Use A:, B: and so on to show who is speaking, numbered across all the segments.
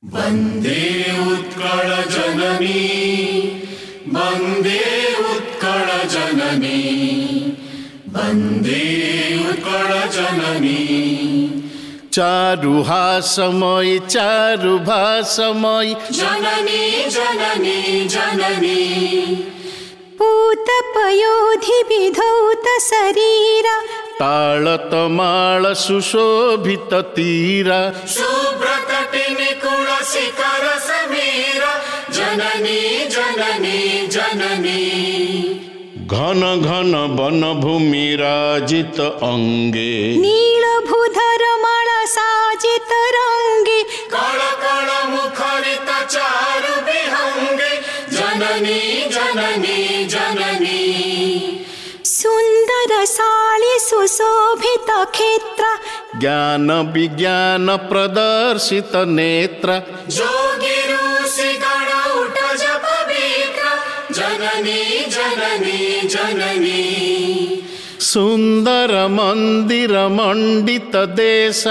A: वन्दे उत्कल जननी वन्दे उत्कल जननी वन्दे उत्कल जननी।
B: चारुहासमयी चारुभासमयी
A: जननी जननी जननी।
C: पूतपयोधि विधौत शरीरा
B: ताळतमाळ सुशोभित तीरा
A: शुभ्रतटी निकुल शिखर समीरा। जननी जननी जननी।
B: घन घन वन भूमि राजित अंगे
C: नीलभूधर माला साजित रंगे
A: कळ कळ मुखरित चारु विहंगे। जननी जननी जननी।
C: सुंदर साली सुशोभित क्षेत्र
B: ज्ञान विज्ञान प्रदर्शित नेत्र
A: जोगी ऋषि गण उठ जप विक्र। जननी जननी जननी।
B: सुंदर मंदिर मंडित देश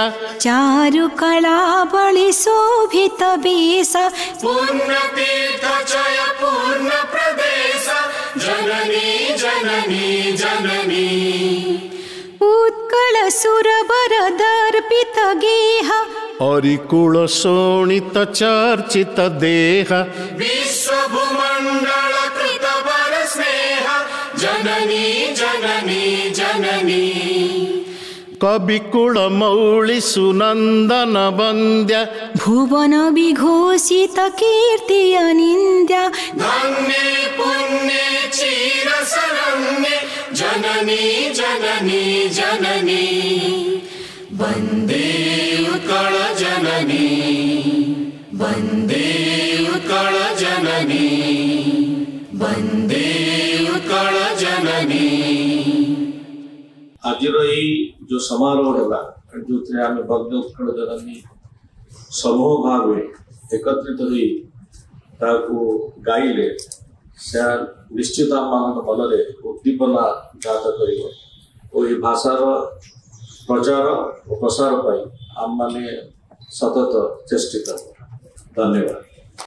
C: चारु कला बलि शोभित वेश
A: पूर्ण तीर्थ जय पूर्ण प्रदेश। जननी जननी जननी।
C: उत्कल सुरवर दर्पित गेह
B: हरिकुल शोणित चर्चित देह
A: विश्व भूमंडल कृत वर स्नेह। जननी जननी जननी।
B: कविकुल मौळि सुनंदन वंद्य
C: भुवन विघोषित कीर्ति अनिंद्य
A: धन्ये पुण्ये चिर शरण्ये। जननी जननी जननी। वन्दे उत्कल जननी वन्दे उत्कल जननी वन्दे उत्कल जननी।
D: आज जो समारोह है जो आम वन्दे उत्कल जननी समूह भाव एकत्रित हुई गाइले से निश्चित आम मन में उद्दीपना जात कर भाषार प्रचार और प्रसार आम माने सतत चेष्टित। धन्यवाद।